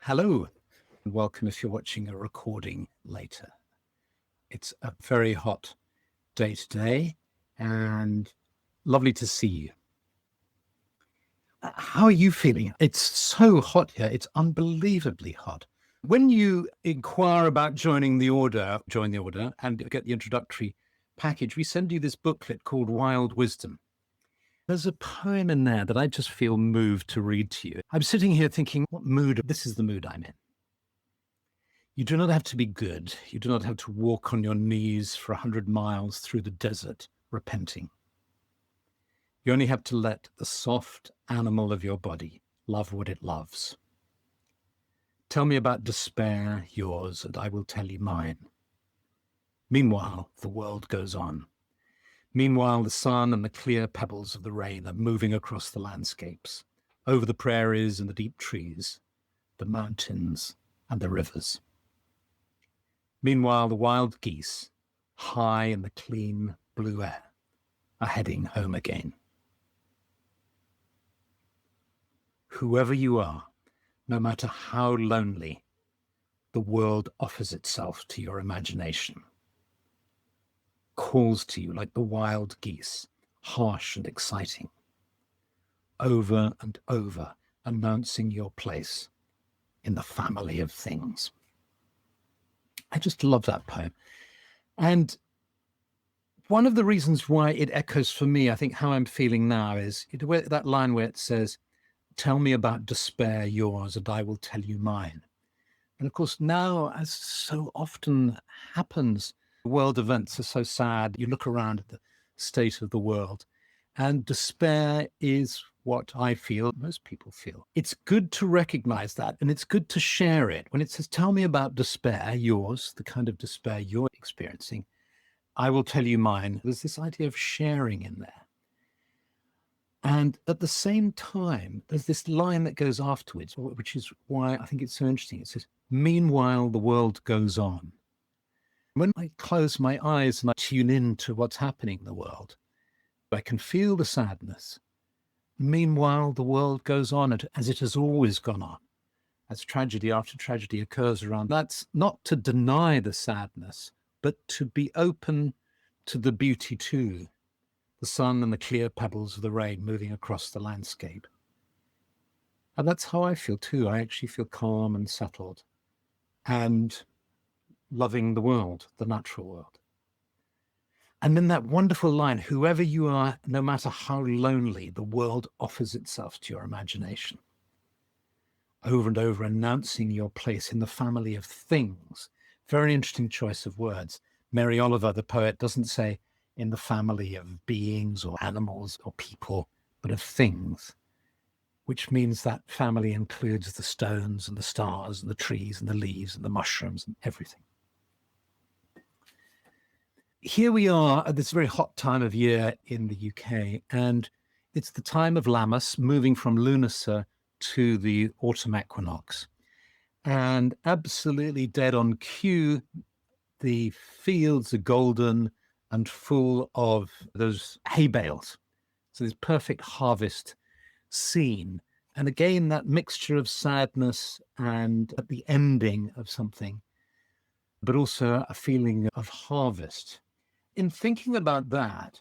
Hello, and welcome if you're watching a recording later. It's a very hot day today and lovely to see you. How are you feeling? It's so hot here. It's unbelievably hot. When you inquire about join the order and get the introductory package, we send you this booklet called Wild Wisdom. There's a poem in there that I just feel moved to read to you. I'm sitting here thinking, this is the mood I'm in. You do not have to be good. You do not have to walk on your knees for 100 miles through the desert, repenting. You only have to let the soft animal of your body love what it loves. Tell me about despair, yours, and I will tell you mine. Meanwhile, the world goes on. Meanwhile, the sun and the clear pebbles of the rain are moving across the landscapes, over the prairies and the deep trees, the mountains and the rivers. Meanwhile, the wild geese, high in the clean blue air, are heading home again. Whoever you are, no matter how lonely, the world offers itself to your imagination, calls to you like the wild geese, harsh and exciting, over and over, announcing your place in the family of things. I just love that poem. And one of the reasons why it echoes for me, I think, how I'm feeling now is that line where it says, tell me about despair, yours, and I will tell you mine. And of course, now, as so often happens, world events are so sad. You look around at the state of the world, and despair is what I feel, most people feel. It's good to recognize that, and it's good to share it. When it says, tell me about despair, yours, the kind of despair you're experiencing, I will tell you mine. There's this idea of sharing in there. And at the same time, there's this line that goes afterwards, which is why I think it's so interesting. It says, meanwhile, the world goes on. When I close my eyes and I tune in to what's happening in the world, I can feel the sadness. Meanwhile, the world goes on as it has always gone on, as tragedy after tragedy occurs around. That's not to deny the sadness, but to be open to the beauty too. The sun and the clear pebbles of the rain moving across the landscape. And that's how I feel too. I actually feel calm and settled and loving the world, the natural world. And then that wonderful line, whoever you are, no matter how lonely, the world offers itself to your imagination. Over and over, announcing your place in the family of things. Very interesting choice of words. Mary Oliver, the poet, doesn't say in the family of beings or animals or people, but of things, which means that family includes the stones and the stars and the trees and the leaves and the mushrooms and everything. Here we are at this very hot time of year in the UK, and it's the time of Lammas, moving from Lughnasadh to the autumn equinox. And absolutely dead on cue, the fields are golden and full of those hay bales. So this perfect harvest scene. And again, that mixture of sadness and at the ending of something, but also a feeling of harvest. In thinking about that,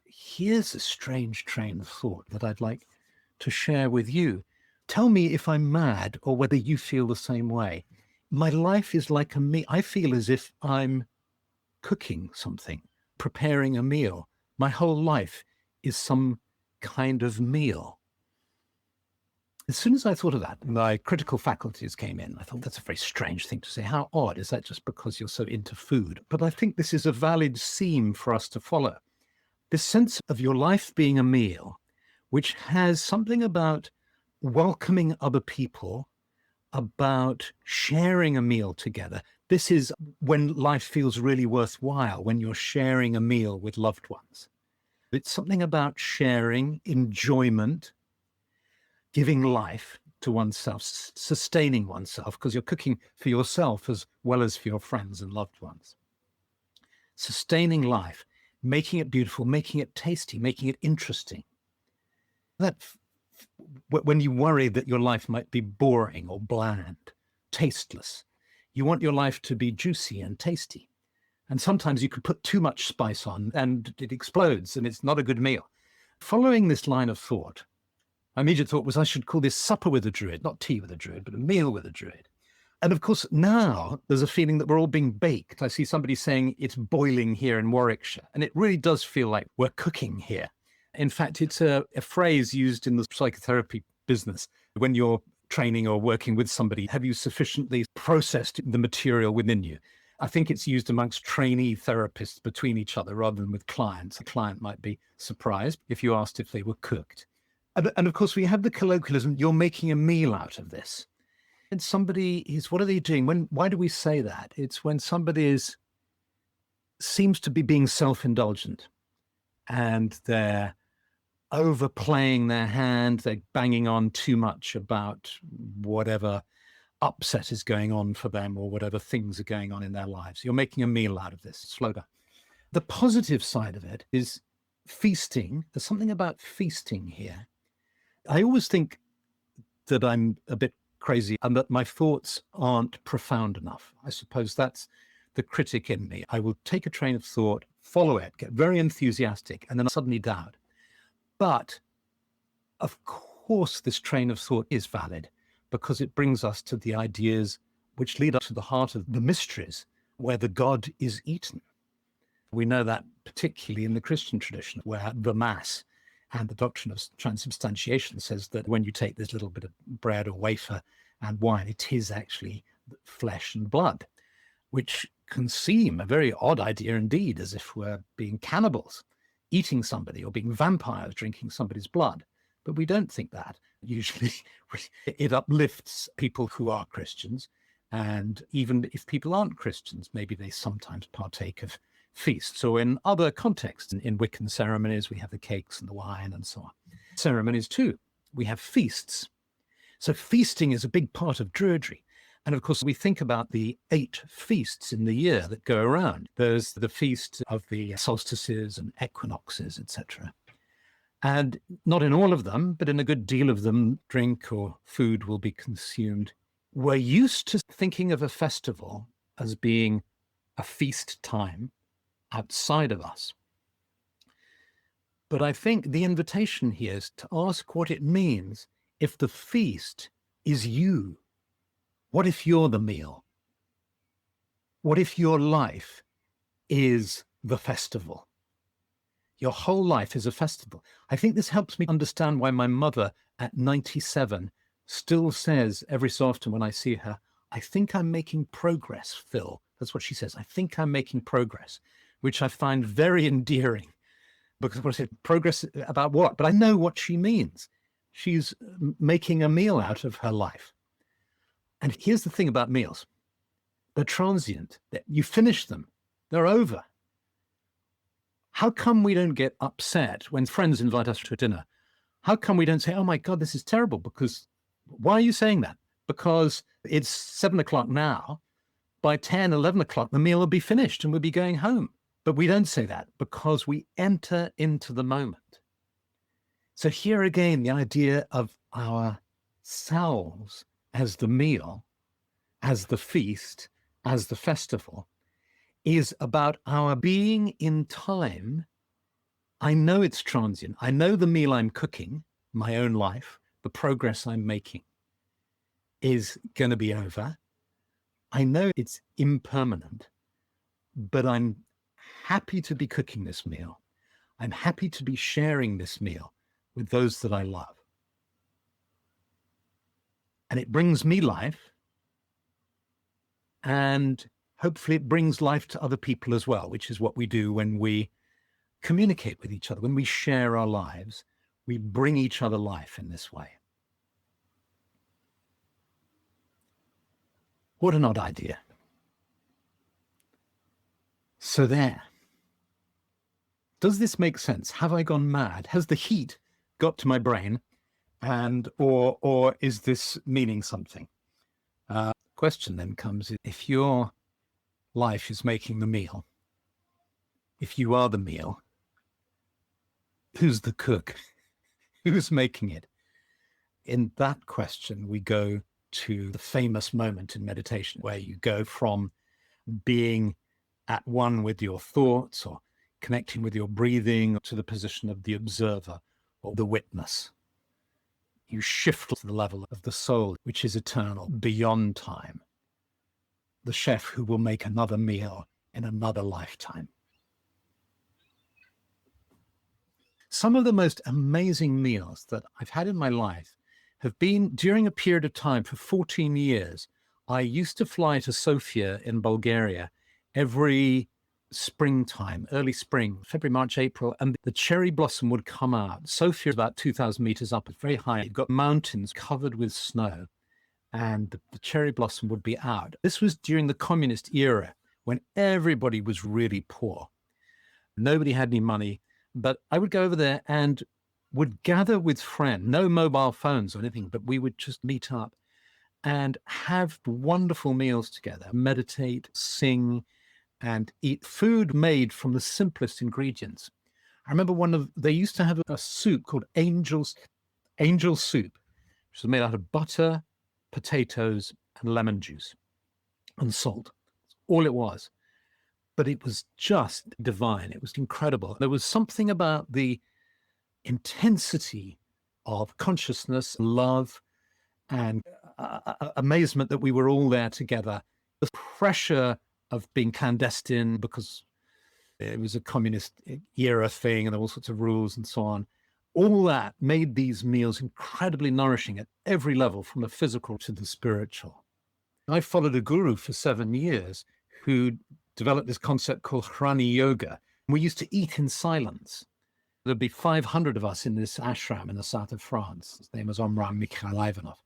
here's a strange train of thought that I'd like to share with you. Tell me if I'm mad or whether you feel the same way. My life is like a meal. I feel as if I'm cooking something, preparing a meal. My whole life is some kind of meal. As soon as I thought of that, my critical faculties came in. I thought, that's a very strange thing to say. How odd. Is that just because you're so into food? But I think this is a valid theme for us to follow. This sense of your life being a meal, which has something about welcoming other people, about sharing a meal together. This is when life feels really worthwhile, when you're sharing a meal with loved ones. It's something about sharing, enjoyment, giving life to oneself, sustaining oneself, because you're cooking for yourself as well as for your friends and loved ones. Sustaining life, making it beautiful, making it tasty, making it interesting. That when you worry that your life might be boring or bland, tasteless. You want your life to be juicy and tasty. And sometimes you could put too much spice on and it explodes and it's not a good meal. Following this line of thought, my immediate thought was I should call this supper with a druid, not tea with a druid, but a meal with a druid. And of course, now there's a feeling that we're all being baked. I see somebody saying it's boiling here in Warwickshire, and it really does feel like we're cooking here. In fact, it's a phrase used in the psychotherapy business. When you're training or working with somebody, have you sufficiently processed the material within you? I think it's used amongst trainee therapists between each other rather than with clients. A client might be surprised if you asked if they were cooked. And of course, we have the colloquialism, you're making a meal out of this. And somebody is, what are they doing? Why do we say that? It's when somebody seems to be being self-indulgent and they're overplaying their hand, they're banging on too much about whatever upset is going on for them or whatever things are going on in their lives. You're making a meal out of this. Slow down. The positive side of it is feasting. There's something about feasting here. I always think that I'm a bit crazy and that my thoughts aren't profound enough. I suppose that's the critic in me. I will take a train of thought, follow it, get very enthusiastic, and then suddenly doubt. But of course, this train of thought is valid because it brings us to the ideas which lead us to the heart of the mysteries where the God is eaten. We know that particularly in the Christian tradition, where the Mass and the doctrine of transubstantiation says that when you take this little bit of bread or wafer and wine, it is actually flesh and blood, which can seem a very odd idea indeed, as if we're being cannibals, eating somebody, or being vampires, drinking somebody's blood. But we don't think that. Usually it uplifts people who are Christians. And even if people aren't Christians, maybe they sometimes partake of feasts, or in other contexts. In Wiccan ceremonies, we have the cakes and the wine and so on. Ceremonies too, we have feasts. So feasting is a big part of Druidry. And of course, we think about the 8 feasts in the year that go around. There's the feast of the solstices and equinoxes, etc. And not in all of them, but in a good deal of them, drink or food will be consumed. We're used to thinking of a festival as being a feast time outside of us. But I think the invitation here is to ask what it means if the feast is you. What if you're the meal? What if your life is the festival? Your whole life is a festival. I think this helps me understand why my mother at 97 still says every so often when I see her, I think I'm making progress, Phil. That's what she says. I think I'm making progress, which I find very endearing. Because what I said, progress about what? But I know what she means. She's making a meal out of her life. And here's the thing about meals. They're transient. You finish them. They're over. How come we don't get upset when friends invite us to a dinner? How come we don't say, oh my God, this is terrible? Because why are you saying that? Because it's 7 o'clock now. By 10, 11 o'clock, the meal will be finished and we'll be going home. But we don't say that because we enter into the moment. So here again, the idea of ourselves as the meal, as the feast, as the festival, is about our being in time. I know it's transient. I know the meal I'm cooking, my own life, the progress I'm making is going to be over. I know it's impermanent, but I'm happy to be cooking this meal. I'm happy to be sharing this meal with those that I love. And it brings me life, and hopefully it brings life to other people as well, which is what we do when we communicate with each other. When we share our lives, we bring each other life in this way. What an odd idea. So there. Does this make sense? Have I gone mad? Has the heat got to my brain? And or is this meaning something? Question then comes, if your life is making the meal, if you are the meal, who's the cook? Who's making it? In that question, we go to the famous moment in meditation where you go from being at one with your thoughts or connecting with your breathing to the position of the observer or the witness. You shift to the level of the soul, which is eternal, beyond time. The chef who will make another meal in another lifetime. Some of the most amazing meals that I've had in my life have been during a period of time for 14 years. I used to fly to Sofia in Bulgaria every springtime, early spring, February, March, April, and the cherry blossom would come out. Sofia is about 2,000 meters up. It's very high. You've got mountains covered with snow, and the cherry blossom would be out. This was during the communist era when everybody was really poor. Nobody had any money, but I would go over there and would gather with friends, no mobile phones or anything, but we would just meet up and have wonderful meals together, meditate, sing, and eat food made from the simplest ingredients. I remember they used to have a soup called angel soup, which was made out of butter, potatoes, and lemon juice and salt. That's all it was. But it was just divine. It was incredible. There was something about the intensity of consciousness, love, and amazement that we were all there together. The pressure of being clandestine because it was a communist era thing and there were all sorts of rules and so on. All that made these meals incredibly nourishing at every level, from the physical to the spiritual. I followed a guru for 7 years who developed this concept called Hrani Yoga. We used to eat in silence. There'd be 500 of us in this ashram in the south of France. His name was Omram Mikhail Ivanov.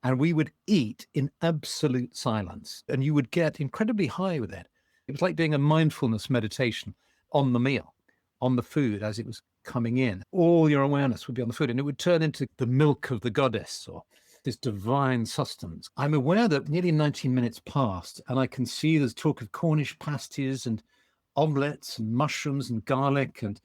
And we would eat in absolute silence. And you would get incredibly high with it. It was like doing a mindfulness meditation on the meal, on the food as it was coming in. All your awareness would be on the food, and it would turn into the milk of the goddess or this divine sustenance. I'm aware that nearly 19 minutes passed, and I can see there's talk of Cornish pasties and omelettes and mushrooms and garlic and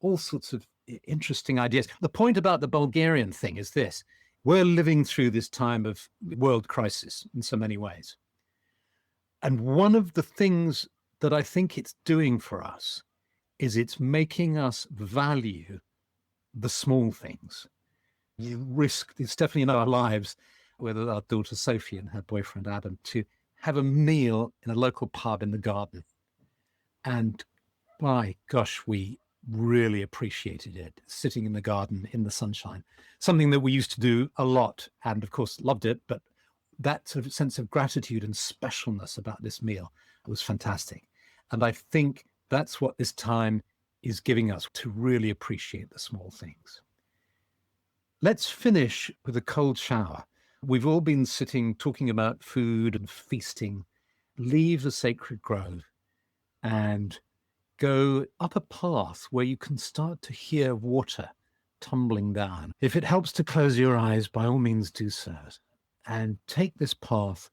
all sorts of interesting ideas. The point about the Bulgarian thing is this. We're living through this time of world crisis in so many ways. And one of the things that I think it's doing for us is it's making us value the small things. You risk, it's definitely in our lives, with our daughter Sophie and her boyfriend Adam, to have a meal in a local pub in the garden. And by gosh, we really appreciated it, sitting in the garden in the sunshine, something that we used to do a lot and of course loved it, but that sort of sense of gratitude and specialness about this meal was fantastic. And I think that's what this time is giving us, to really appreciate the small things. Let's finish with a cold shower. We've all been sitting talking about food and feasting. Leave the sacred grove and go up a path where you can start to hear water tumbling down. If it helps to close your eyes, by all means do so. And take this path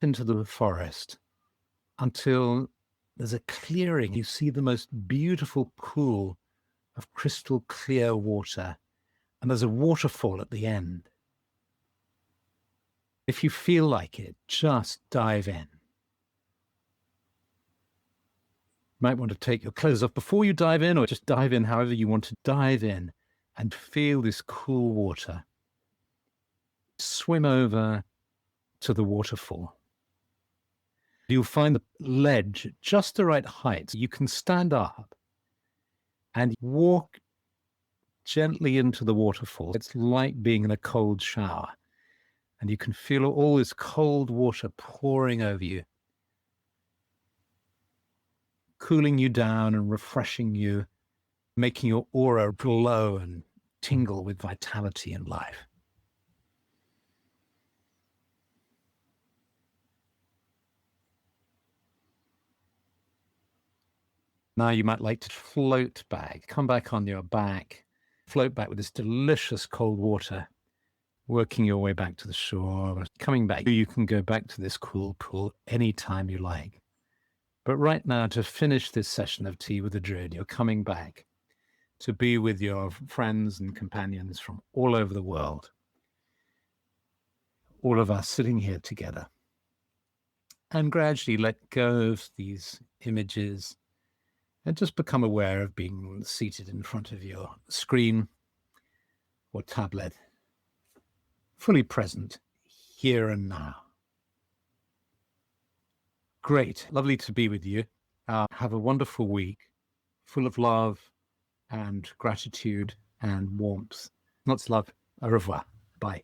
into the forest until there's a clearing. You see the most beautiful pool of crystal clear water, and there's a waterfall at the end. If you feel like it, just dive in. You might want to take your clothes off before you dive in, or just dive in however you want to dive in and feel this cool water. Swim over to the waterfall. You'll find the ledge at just the right height. So you can stand up and walk gently into the waterfall. It's like being in a cold shower. And you can feel all this cold water pouring over you, cooling you down and refreshing you, making your aura glow and tingle with vitality and life. Now you might like to float back, come back on your back, float back with this delicious cold water, working your way back to the shore. Coming back, you can go back to this cool pool anytime you like. But right now, to finish this session of Tea with a Druid, you're coming back to be with your friends and companions from all over the world. all of us sitting here together. And gradually let go of these images and just become aware of being seated in front of your screen or tablet, fully present here and now. Great. Lovely to be with you. Have a wonderful week full of love and gratitude and warmth. Lots of love. Au revoir. Bye.